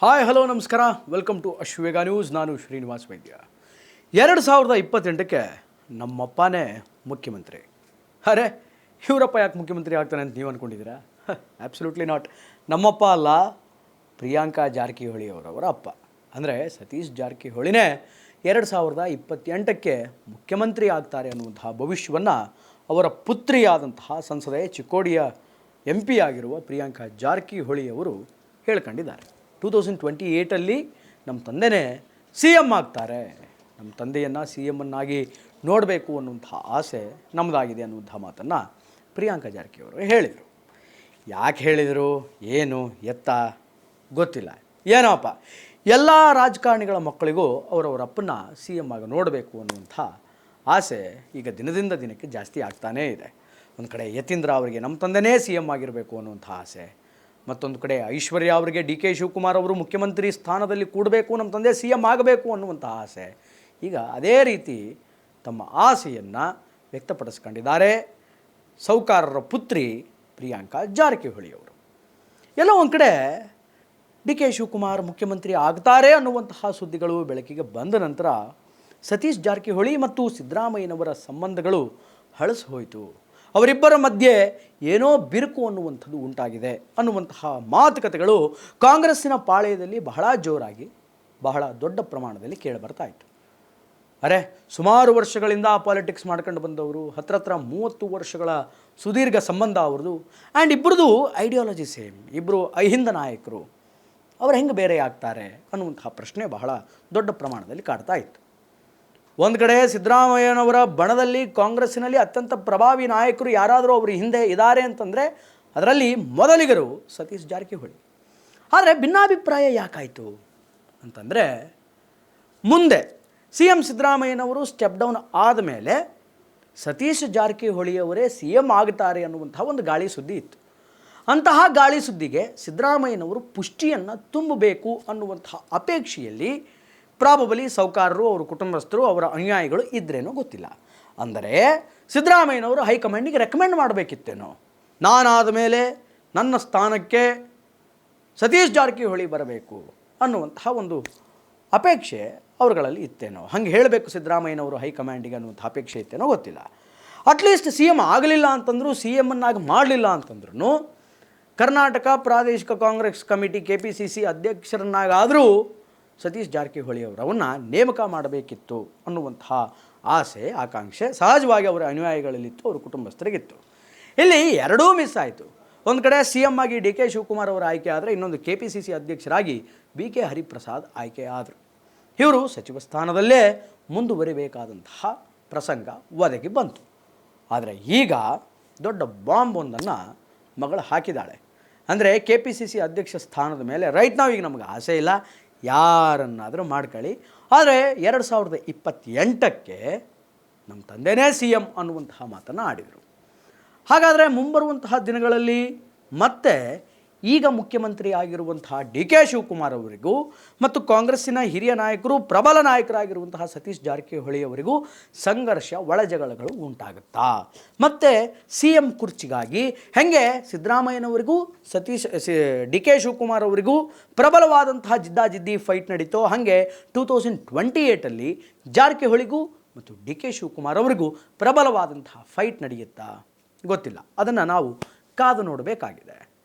Hi hello ನಮಸ್ಕಾರ, welcome to Ashwavega news. ನಾನು ಶ್ರೀನಿವಾಸ್ ವೈದ್ಯ. 2028ಕ್ಕೆ ನಮ್ಮಪ್ಪನೇ ಮುಖ್ಯಮಂತ್ರಿ. ಅರೆ, ಇವರಪ್ಪ ಯಾಕೆ ಮುಖ್ಯಮಂತ್ರಿ ಆಗ್ತಾನೆ ಅಂತ ನೀವು ಅಂದ್ಕೊಂಡಿದ್ದೀರಾ? Absolutely not. ನಮ್ಮಪ್ಪ ಅಲ್ಲ, ಪ್ರಿಯಾಂಕಾ ಜಾರಕಿಹೊಳಿ ಅವರವರ ಅಪ್ಪ. ಅಂದರೆ ಸತೀಶ್ ಜಾರಕಿಹೊಳಿನೇ 2028ಕ್ಕೆ ಮುಖ್ಯಮಂತ್ರಿ ಆಗ್ತಾರೆ ಅನ್ನುವಂತಹ ಭವಿಷ್ಯವನ್ನು ಅವರ ಪುತ್ರಿಯಾದಂತಹ ಸಂಸದೆ ಚಿಕ್ಕೋಡಿಯ MP ಆಗಿರುವ ಪ್ರಿಯಾಂಕಾ ಜಾರಕಿಹೊಳಿ ಅವರು ಹೇಳ್ಕೊಂಡಿದ್ದಾರೆ. 2028 ನಮ್ಮ ತಂದೆನೇ CM ಆಗ್ತಾರೆ, ನಮ್ಮ ತಂದೆಯನ್ನು CM ನೋಡಬೇಕು ಅನ್ನುವಂಥ ಆಸೆ ನಮ್ಮದಾಗಿದೆ ಅನ್ನುವಂಥ ಮಾತನ್ನು ಪ್ರಿಯಾಂಕಾ ಜಾರಕಿಹೊಳಿ ಅವರು ಹೇಳಿದರು. ಯಾಕೆ ಹೇಳಿದರು, ಏನು ಎತ್ತ ಗೊತ್ತಿಲ್ಲ. ಏನೋಪ್ಪ, ಎಲ್ಲ ರಾಜಕಾರಣಿಗಳ ಮಕ್ಕಳಿಗೂ ಅವರವರ ಅಪ್ಪನ್ನ CM ಆಗಿ ನೋಡಬೇಕು ಅನ್ನುವಂಥ ಆಸೆ ಈಗ ದಿನದಿಂದ ದಿನಕ್ಕೆ ಜಾಸ್ತಿ ಆಗ್ತಾನೇ ಇದೆ. ಒಂದು ಕಡೆ ಯತೀಂದ್ರ ಅವರಿಗೆ ನಮ್ಮ ತಂದೆನೇ CM ಆಗಿರಬೇಕು ಅನ್ನುವಂಥ ಆಸೆ, ಮತ್ತೊಂದು ಕಡೆ ಐಶ್ವರ್ಯ ಅವರಿಗೆ DK ಶಿವಕುಮಾರ್ ಅವರು ಮುಖ್ಯಮಂತ್ರಿ ಸ್ಥಾನದಲ್ಲಿ ಕೂಡಬೇಕು, ನಮ್ಮ ತಂದೆ CM ಆಗಬೇಕು ಅನ್ನುವಂಥ ಆಸೆ. ಈಗ ಅದೇ ರೀತಿ ತಮ್ಮ ಆಸೆಯನ್ನು ವ್ಯಕ್ತಪಡಿಸ್ಕೊಂಡಿದ್ದಾರೆ ಸೌಕಾರರ ಪುತ್ರಿ ಪ್ರಿಯಾಂಕಾ ಜಾರಕಿಹೊಳಿ ಅವರು. ಎಲ್ಲೋ ಒಂದು ಕಡೆ DK ಶಿವಕುಮಾರ್ ಮುಖ್ಯಮಂತ್ರಿ ಆಗ್ತಾರೆ ಅನ್ನುವಂತಹ ಸುದ್ದಿಗಳು ಬೆಳಕಿಗೆ ಬಂದ ನಂತರ ಸತೀಶ್ ಜಾರಕಿಹೊಳಿ ಮತ್ತು ಸಿದ್ದರಾಮಯ್ಯನವರ ಸಂಬಂಧಗಳು ಹಳಸು ಹೋಯಿತು. ಅವರಿಬ್ಬರ ಮಧ್ಯೆ ಏನೋ ಬಿರುಕು ಅನ್ನುವಂಥದ್ದು ಉಂಟಾಗಿದೆ ಅನ್ನುವಂತಹ ಮಾತುಕತೆಗಳು ಕಾಂಗ್ರೆಸ್ಸಿನ ಪಾಳೆಯದಲ್ಲಿ ಬಹಳ ಜೋರಾಗಿ, ಬಹಳ ದೊಡ್ಡ ಪ್ರಮಾಣದಲ್ಲಿ ಕೇಳಿಬರ್ತಾ ಇತ್ತು. ಅರೆ, ಸುಮಾರು ವರ್ಷಗಳಿಂದ ಪಾಲಿಟಿಕ್ಸ್ ಮಾಡ್ಕೊಂಡು ಬಂದವರು, ಹತ್ರ 30 ವರ್ಷಗಳ ಸುದೀರ್ಘ ಸಂಬಂಧ ಅವ್ರದ್ದು. ಆ್ಯಂಡ್ ಇಬ್ಬರದು ಐಡಿಯಾಲಜಿ ಸೇಮ್, ಇಬ್ಬರು ಅಹಿಂದ ನಾಯಕರು. ಅವ್ರು ಹೆಂಗೆ ಬೇರೆ ಆಗ್ತಾರೆ ಅನ್ನುವಂತಹ ಪ್ರಶ್ನೆ ಬಹಳ ದೊಡ್ಡ ಪ್ರಮಾಣದಲ್ಲಿ ಕಾಡ್ತಾ ಇತ್ತು. ಒಂದು ಕಡೆ ಸಿದ್ದರಾಮಯ್ಯನವರ ಬಣದಲ್ಲಿ ಕಾಂಗ್ರೆಸ್ಸಿನಲ್ಲಿ ಅತ್ಯಂತ ಪ್ರಭಾವಿ ನಾಯಕರು ಯಾರಾದರೂ ಅವರು ಹಿಂದೆ ಇದ್ದಾರೆ ಅಂತಂದರೆ ಅದರಲ್ಲಿ ಮೊದಲಿಗರು ಸತೀಶ್ ಜಾರಕಿಹೊಳಿ. ಆದರೆ ಭಿನ್ನಾಭಿಪ್ರಾಯ ಯಾಕಾಯಿತು ಅಂತಂದರೆ, ಮುಂದೆ CM ಸಿದ್ದರಾಮಯ್ಯನವರು ಸ್ಟೆಪ್ ಡೌನ್ ಆದಮೇಲೆ ಸತೀಶ್ ಜಾರಕಿಹೊಳಿಯವರೇ CM ಆಗ್ತಾರೆ ಅನ್ನುವಂಥ ಒಂದು ಗಾಳಿ ಸುದ್ದಿ ಇತ್ತು. ಅಂತಹ ಗಾಳಿ ಸುದ್ದಿಗೆ ಸಿದ್ದರಾಮಯ್ಯನವರು ಪುಷ್ಟಿಯನ್ನು ತುಂಬಬೇಕು ಅನ್ನುವಂಥ ಅಪೇಕ್ಷೆಯಲ್ಲಿ ಪ್ರಾಬಬಲಿ ಸೌಕಾರರು, ಅವರ ಕುಟುಂಬಸ್ಥರು, ಅವರ ಅನುಯಾಯಿಗಳು ಇದ್ರೇನೋ ಗೊತ್ತಿಲ್ಲ. ಅಂದರೆ ಸಿದ್ದರಾಮಯ್ಯನವರು ಹೈಕಮಾಂಡಿಗೆ ರೆಕಮೆಂಡ್ ಮಾಡಬೇಕಿತ್ತೇನೋ, ನಾನಾದ ಮೇಲೆ ನನ್ನ ಸ್ಥಾನಕ್ಕೆ ಸತೀಶ್ ಜಾರಕಿಹೊಳಿ ಬರಬೇಕು ಅನ್ನುವಂತಹ ಒಂದು ಅಪೇಕ್ಷೆ ಅವರುಗಳಲ್ಲಿ ಇತ್ತೇನೋ. ಹಂಗೆ ಹೇಳಬೇಕು ಸಿದ್ದರಾಮಯ್ಯನವರು ಹೈಕಮಾಂಡಿಗೆ ಅನ್ನುವಂಥ ಅಪೇಕ್ಷೆ ಇತ್ತೇನೋ ಗೊತ್ತಿಲ್ಲ. ಅಟ್ಲೀಸ್ಟ್ CM ಆಗಲಿಲ್ಲ ಅಂತಂದರೂ, CM ಮಾಡಲಿಲ್ಲ ಅಂತಂದ್ರೂ ಕರ್ನಾಟಕ ಪ್ರಾದೇಶಿಕ ಕಾಂಗ್ರೆಸ್ ಕಮಿಟಿ KPCC ಅಧ್ಯಕ್ಷರನ್ನಾಗಾದರೂ ಸತೀಶ್ ಜಾರಕಿಹೊಳಿ ಅವರನ್ನು ನೇಮಕ ಮಾಡಬೇಕಿತ್ತು ಅನ್ನುವಂತಹ ಆಸೆ, ಆಕಾಂಕ್ಷೆ ಸಹಜವಾಗಿ ಅವರ ಅನುಯಾಯಿಗಳಲ್ಲಿತ್ತು, ಅವರ ಕುಟುಂಬಸ್ಥರಿಗಿತ್ತು. ಇಲ್ಲಿ ಎರಡೂ ಮಿಸ್ ಆಯಿತು. ಒಂದು ಕಡೆ CM ಆಗಿ DK ಶಿವಕುಮಾರ್ ಅವರು ಆಯ್ಕೆ ಆದರೆ, ಇನ್ನೊಂದು KPCC ಅಧ್ಯಕ್ಷರಾಗಿ BK ಹರಿಪ್ರಸಾದ್ ಆಯ್ಕೆ ಆದರು. ಇವರು ಸಚಿವ ಸ್ಥಾನದಲ್ಲೇ ಮುಂದುವರಿಬೇಕಾದಂತಹ ಪ್ರಸಂಗ ಒದಗಿ ಬಂತು. ಆದರೆ ಈಗ ದೊಡ್ಡ ಬಾಂಬ್ ಒಂದನ್ನು ಮಗಳು ಹಾಕಿದ್ದಾಳೆ. ಅಂದರೆ KPCC ಅಧ್ಯಕ್ಷ ಸ್ಥಾನದ ಮೇಲೆ ರೈಟ್ ನಾವು ಈಗ ನಮಗೆ ಆಸೆ ಇಲ್ಲ, ಯಾರನ್ನಾದರೂ ಮಾಡ್ಕೊಳ್ಳಿ, ಆದರೆ 2028ಕ್ಕೆ ನಮ್ಮ ತಂದೆನೇ CM ಅನ್ನುವಂತಹ ಮಾತನ್ನು ಆಡಿದರು. ಹಾಗಾದರೆ ಮುಂಬರುವಂತಹ ದಿನಗಳಲ್ಲಿ ಮತ್ತೆ ಈಗ ಮುಖ್ಯಮಂತ್ರಿ ಆಗಿರುವಂತಹ DK ಶಿವಕುಮಾರ್ ಅವರಿಗೂ ಮತ್ತು ಕಾಂಗ್ರೆಸ್ಸಿನ ಹಿರಿಯ ನಾಯಕರು, ಪ್ರಬಲ ನಾಯಕರಾಗಿರುವಂತಹ ಸತೀಶ್ ಜಾರಕಿಹೊಳಿ ಅವರಿಗೂ ಸಂಘರ್ಷ, ಒಳಜಗಳಗಳು ಉಂಟಾಗುತ್ತಾ? ಮತ್ತು CM ಕುರ್ಚಿಗಾಗಿ ಹೆಂಗೆ ಸಿದ್ದರಾಮಯ್ಯನವರಿಗೂ DK ಶಿವಕುಮಾರ್ ಅವರಿಗೂ ಪ್ರಬಲವಾದಂತಹ ಜಿದ್ದಾಜಿದ್ದಿ ಫೈಟ್ ನಡೀತೋ, ಹಾಗೆ 2028 ಜಾರಕಿಹೊಳಿಗೂ ಮತ್ತು DK ಶಿವಕುಮಾರ್ ಅವರಿಗೂ ಪ್ರಬಲವಾದಂತಹ ಫೈಟ್ ನಡೆಯುತ್ತಾ ಗೊತ್ತಿಲ್ಲ. ಅದನ್ನು ನಾವು ಕಾದು ನೋಡಬೇಕಾಗಿದೆ.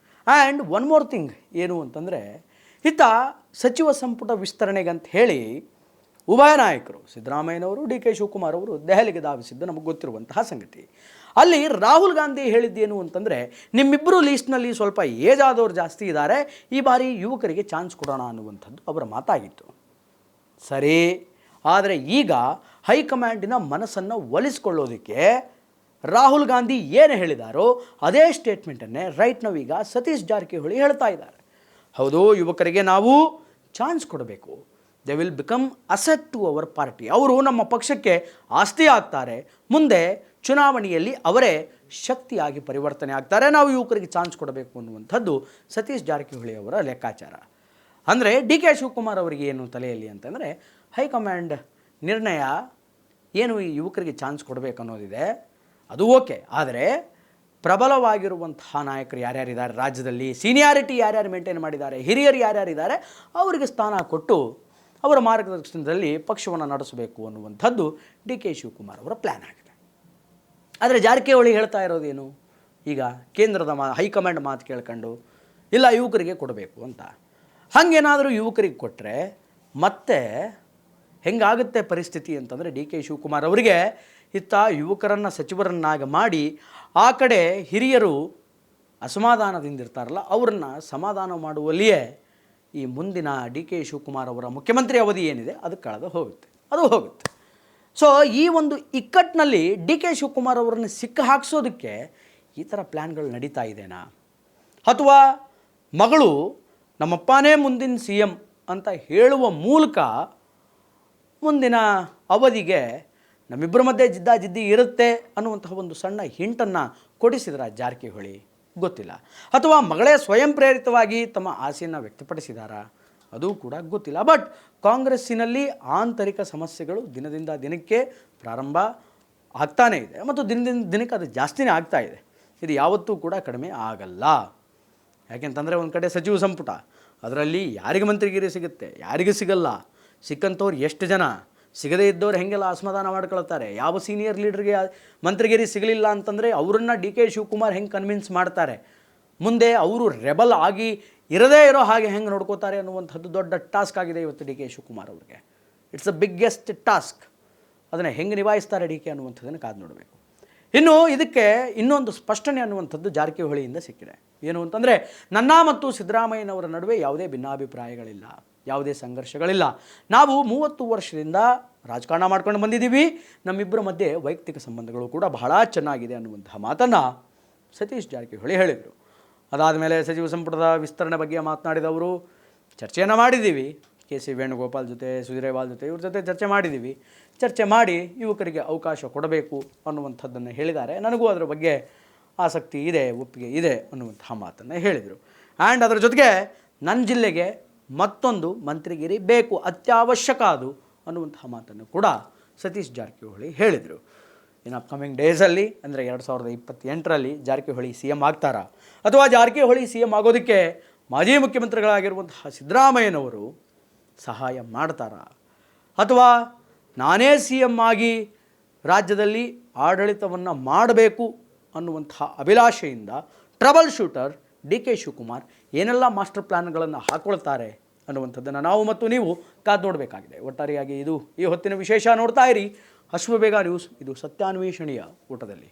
ಆ್ಯಂಡ್ ಒನ್ ಮೋರ್ ಥಿಂಗ್ ಏನು ಅಂತಂದರೆ, ಇತ್ತ ಸಚಿವ ಸಂಪುಟ ವಿಸ್ತರಣೆಗಂತ ಹೇಳಿ ಉಭಯ ನಾಯಕರು ಸಿದ್ದರಾಮಯ್ಯನವರು, DK ಶಿವಕುಮಾರ್ ಅವರು ದೆಹಲಿಗೆ ಧಾವಿಸಿದ್ದು ನಮಗೆ ಗೊತ್ತಿರುವಂತಹ ಸಂಗತಿ. ಅಲ್ಲಿ ರಾಹುಲ್ ಗಾಂಧಿ ಹೇಳಿದ್ದೇನು ಅಂತಂದರೆ, ನಿಮ್ಮಿಬ್ಬರು ಲೀಸ್ಟ್ನಲ್ಲಿ ಸ್ವಲ್ಪ ಏಜ್ ಆದವರು ಜಾಸ್ತಿ ಇದ್ದಾರೆ, ಈ ಬಾರಿ ಯುವಕರಿಗೆ ಚಾನ್ಸ್ ಕೊಡೋಣ ಅನ್ನುವಂಥದ್ದು ಅವರ ಮಾತಾಗಿತ್ತು. ಸರಿ, ಆದರೆ ಈಗ ಹೈಕಮಾಂಡಿನ ಮನಸ್ಸನ್ನು ಒಲಿಸ್ಕೊಳ್ಳೋದಕ್ಕೆ ರಾಹುಲ್ ಗಾಂಧಿ ಏನು ಹೇಳಿದಾರೋ ಅದೇ ಸ್ಟೇಟ್ಮೆಂಟನ್ನೇ ರೈಟ್ ನಾವೀಗ ಸತೀಶ್ ಜಾರಕಿಹೊಳಿ ಹೇಳ್ತಾ ಇದ್ದಾರೆ. ಹೌದು, ಯುವಕರಿಗೆ ನಾವು ಚಾನ್ಸ್ ಕೊಡಬೇಕು, they will become asset to our party, ಅವರು ನಮ್ಮ ಪಕ್ಷಕ್ಕೆ ಆಸ್ತಿ ಆಗ್ತಾರೆ, ಮುಂದೆ ಚುನಾವಣೆಯಲ್ಲಿ ಅವರೇ ಶಕ್ತಿಯಾಗಿ ಪರಿವರ್ತನೆ ಆಗ್ತಾರೆ, ನಾವು ಯುವಕರಿಗೆ ಚಾನ್ಸ್ ಕೊಡಬೇಕು ಅನ್ನುವಂಥದ್ದು ಸತೀಶ್ ಜಾರಕಿಹೊಳಿ ಅವರ ಲೆಕ್ಕಾಚಾರ. ಅಂದರೆ DK ಶಿವಕುಮಾರ್ ಅವರಿಗೆ ಏನು ತಲೆಯಲ್ಲಿ ಅಂತಂದರೆ, ಹೈಕಮಾಂಡ್ ನಿರ್ಣಯ ಏನು ಈ ಯುವಕರಿಗೆ ಚಾನ್ಸ್ ಕೊಡಬೇಕು ಅನ್ನೋದಿದೆ ಅದು ಓಕೆ, ಆದರೆ ಪ್ರಬಲವಾಗಿರುವಂತಹ ನಾಯಕರು ಯಾರ್ಯಾರಿದ್ದಾರೆ ರಾಜ್ಯದಲ್ಲಿ, ಸೀನಿಯಾರಿಟಿ ಯಾರ್ಯಾರು ಮೇಂಟೈನ್ ಮಾಡಿದ್ದಾರೆ, ಹಿರಿಯರು ಯಾರ್ಯಾರಿದ್ದಾರೆ ಅವರಿಗೆ ಸ್ಥಾನ ಕೊಟ್ಟು ಅವರ ಮಾರ್ಗದರ್ಶನದಲ್ಲಿ ಪಕ್ಷವನ್ನು ನಡೆಸಬೇಕು ಅನ್ನುವಂಥದ್ದು ಡಿ ಕೆ ಶಿವಕುಮಾರ್ ಅವರ ಪ್ಲ್ಯಾನ್ ಆಗಿದೆ. ಆದರೆ ಜಾರಕಿಹೊಳಿ ಹೇಳ್ತಾ ಇರೋದೇನು, ಈಗ ಕೇಂದ್ರದ ಹೈಕಮಾಂಡ್ ಮಾತು ಕೇಳ್ಕೊಂಡು ಇಲ್ಲ ಯುವಕರಿಗೆ ಕೊಡಬೇಕು ಅಂತ. ಹಾಗೇನಾದರೂ ಯುವಕರಿಗೆ ಕೊಟ್ಟರೆ ಮತ್ತೆ ಹೆಂಗಾಗುತ್ತೆ ಪರಿಸ್ಥಿತಿ ಅಂತಂದರೆ, ಡಿ ಕೆ ಶಿವಕುಮಾರ್ ಅವರಿಗೆ ಇತ್ತ ಯುವಕರನ್ನು ಸಚಿವರನ್ನಾಗಿ ಮಾಡಿ ಆ ಕಡೆ ಹಿರಿಯರು ಅಸಮಾಧಾನದಿಂದಿರ್ತಾರಲ್ಲ ಅವರನ್ನು ಸಮಾಧಾನ ಮಾಡುವಲ್ಲಿಯೇ ಈ ಮುಂದಿನ ಡಿ ಕೆ ಶಿವಕುಮಾರ್ ಅವರ ಮುಖ್ಯಮಂತ್ರಿ ಅವಧಿ ಏನಿದೆ ಅದು ಕಳೆದು ಹೋಗುತ್ತೆ. ಸೊ ಈ ಒಂದು ಇಕ್ಕಟ್ಟಿನಲ್ಲಿ ಡಿ ಕೆ ಶಿವಕುಮಾರ್ ಅವರನ್ನು ಸಿಕ್ಕ ಹಾಕಿಸೋದಕ್ಕೆ ಈ ಥರ ಪ್ಲ್ಯಾನ್ಗಳು ನಡೀತಾ ಇದೆನಾ, ಅಥವಾ ಮಗಳು ನಮ್ಮಪ್ಪನೇ ಮುಂದಿನ CM ಅಂತ ಹೇಳುವ ಮೂಲಕ ಮುಂದಿನ ಅವಧಿಗೆ ನಮ್ಮಿಬ್ಬರ ಮಧ್ಯೆ ಜಿದ್ದಾಜಿದ್ದಿ ಇರುತ್ತೆ ಅನ್ನುವಂತಹ ಒಂದು ಸಣ್ಣ ಹಿಂಟನ್ನು ಕೊಡಿಸಿದ್ರ ಜಾರಕಿಹೊಳಿ ಗೊತ್ತಿಲ್ಲ. ಅಥವಾ ಮಗಳೇ ಸ್ವಯಂ ಪ್ರೇರಿತವಾಗಿ ತಮ್ಮ ಆಸೆಯನ್ನು ವ್ಯಕ್ತಪಡಿಸಿದಾರಾ ಅದು ಕೂಡ ಗೊತ್ತಿಲ್ಲ. ಬಟ್ ಕಾಂಗ್ರೆಸ್ಸಿನಲ್ಲಿ ಆಂತರಿಕ ಸಮಸ್ಯೆಗಳು ದಿನದಿಂದ ದಿನಕ್ಕೆ ಪ್ರಾರಂಭ ಆಗ್ತಾನೇ ಇದೆ ಮತ್ತು ದಿನದಿಂದ ದಿನಕ್ಕೆ ಅದು ಜಾಸ್ತಿನೇ ಆಗ್ತಾ ಇದೆ. ಇದು ಯಾವತ್ತೂ ಕೂಡ ಕಡಿಮೆ ಆಗಲ್ಲ. ಯಾಕೆಂತಂದರೆ ಒಂದು ಕಡೆ ಸಚಿವ ಸಂಪುಟ, ಅದರಲ್ಲಿ ಯಾರಿಗೆ ಮಂತ್ರಿಗಿರಿ ಸಿಗುತ್ತೆ, ಯಾರಿಗೆ ಸಿಗಲ್ಲ, ಸಿಕ್ಕಂಥವ್ರು ಎಷ್ಟು ಜನ, ಸಿಗದೇ ಇದ್ದವ್ರು ಹೆಂಗೆಲ್ಲ ಅಸಮಾಧಾನ ಮಾಡ್ಕೊಳ್ತಾರೆ, ಯಾವ ಸೀನಿಯರ್ ಲೀಡ್ರಿಗೆ ಮಂತ್ರಿಗಿರಿ ಸಿಗಲಿಲ್ಲ ಅಂತಂದರೆ ಅವರನ್ನು ಡಿ ಕೆ ಶಿವಕುಮಾರ್ ಹೆಂಗೆ ಕನ್ವಿನ್ಸ್ ಮಾಡ್ತಾರೆ, ಮುಂದೆ ಅವರು ರೆಬಲ್ ಆಗಿ ಇರದೇ ಇರೋ ಹಾಗೆ ಹೆಂಗೆ ನೋಡ್ಕೋತಾರೆ ಅನ್ನುವಂಥದ್ದು ದೊಡ್ಡ ಟಾಸ್ಕ್ ಆಗಿದೆ ಇವತ್ತು ಡಿ ಕೆ ಶಿವಕುಮಾರ್ ಅವರಿಗೆ. It's the biggest task. ಅದನ್ನು ಹೆಂಗೆ ನಿಭಾಯಿಸ್ತಾರೆ ಡಿ ಕೆ ಅನ್ನುವಂಥದ್ದನ್ನು ಕಾದು ನೋಡಬೇಕು. ಇನ್ನು ಇದಕ್ಕೆ ಇನ್ನೊಂದು ಸ್ಪಷ್ಟನೆ ಅನ್ನುವಂಥದ್ದು ಜಾರಕಿಹೊಳಿಯಿಂದ ಸಿಕ್ಕಿದೆ. ಏನು ಅಂತಂದರೆ, ನನ್ನ ಮತ್ತು ಸಿದ್ದರಾಮಯ್ಯನವರ ನಡುವೆ ಯಾವುದೇ ಭಿನ್ನಾಭಿಪ್ರಾಯಗಳಿಲ್ಲ, ಯಾವುದೇ ಸಂಘರ್ಷಗಳಿಲ್ಲ. ನಾವು 30 ವರ್ಷದಿಂದ ರಾಜಕಾರಣ ಮಾಡ್ಕೊಂಡು ಬಂದಿದ್ದೀವಿ. ನಮ್ಮಿಬ್ಬರ ಮಧ್ಯೆ ವೈಯಕ್ತಿಕ ಸಂಬಂಧಗಳು ಕೂಡ ಬಹಳ ಚೆನ್ನಾಗಿದೆ ಅನ್ನುವಂತಹ ಮಾತನ್ನು ಸತೀಶ್ ಜಾರಕಿಹೊಳಿ ಹೇಳಿದರು. ಅದಾದ ಮೇಲೆ ಸಚಿವ ಸಂಪುಟದ ವಿಸ್ತರಣೆ ಬಗ್ಗೆ ಮಾತನಾಡಿದವರು, ಚರ್ಚೆಯನ್ನು ಮಾಡಿದ್ದೀವಿ, ಕೆ ಸಿ ವೇಣುಗೋಪಾಲ್ ಜೊತೆ, ಸುಧೀರೇವಾಲ್ ಜೊತೆ, ಇವ್ರ ಜೊತೆ ಚರ್ಚೆ ಮಾಡಿದ್ದೀವಿ. ಚರ್ಚೆ ಮಾಡಿ ಯುವಕರಿಗೆ ಅವಕಾಶ ಕೊಡಬೇಕು ಅನ್ನುವಂಥದ್ದನ್ನು ಹೇಳಿದ್ದಾರೆ. ನನಗೂ ಅದರ ಬಗ್ಗೆ ಆಸಕ್ತಿ ಇದೆ, ಒಪ್ಪಿಗೆ ಇದೆ ಅನ್ನುವಂತಹ ಮಾತನ್ನು ಹೇಳಿದರು. ಆ್ಯಂಡ್ ಅದರ ಜೊತೆಗೆ ನನ್ನ ಜಿಲ್ಲೆಗೆ ಮತ್ತೊಂದು ಮಂತ್ರಿಗಿರಿ ಬೇಕು, ಅತ್ಯವಶ್ಯಕ ಅದು ಅನ್ನುವಂತಹ ಮಾತನ್ನು ಕೂಡ ಸತೀಶ್ ಜಾರಕಿಹೊಳಿ ಹೇಳಿದರು. ಇನ್ನು ಅಪ್ಕಮಿಂಗ್ ಡೇಸಲ್ಲಿ ಅಂದರೆ 2028ರಲ್ಲಿ ಜಾರಕಿಹೊಳಿ CM ಆಗ್ತಾರಾ, ಅಥವಾ ಜಾರಕಿಹೊಳಿ CM ಆಗೋದಕ್ಕೆ ಮಾಜಿ ಮುಖ್ಯಮಂತ್ರಿಗಳಾಗಿರುವಂತಹ ಸಿದ್ದರಾಮಯ್ಯನವರು ಸಹಾಯ ಮಾಡ್ತಾರಾ, ಅಥವಾ ನಾನೇ CM ಆಗಿ ರಾಜ್ಯದಲ್ಲಿ ಆಡಳಿತವನ್ನು ಮಾಡಬೇಕು ಅನ್ನುವಂತಹ ಅಭಿಲಾಷೆಯಿಂದ trouble shooter D K Shivakumar ಏನೆಲ್ಲ ಮಾಸ್ಟರ್ ಪ್ಲ್ಯಾನ್ಗಳನ್ನು ಹಾಕ್ಕೊಳ್ತಾರೆ ಅನ್ನುವಂಥದ್ದನ್ನು ನಾವು ಮತ್ತು ನೀವು ಕಾದು ನೋಡಬೇಕಾಗಿದೆ. ಒಟ್ಟಾರೆಯಾಗಿ ಇದು ಈ ಹೊತ್ತಿನ ವಿಶೇಷ. ನೋಡ್ತಾ ಇರಿ ಅಶ್ವಬೇಗ ನ್ಯೂಸ್. ಇದು ಸತ್ಯಾನ್ವೇಷಣೆಯ ಊಟದಲ್ಲಿ.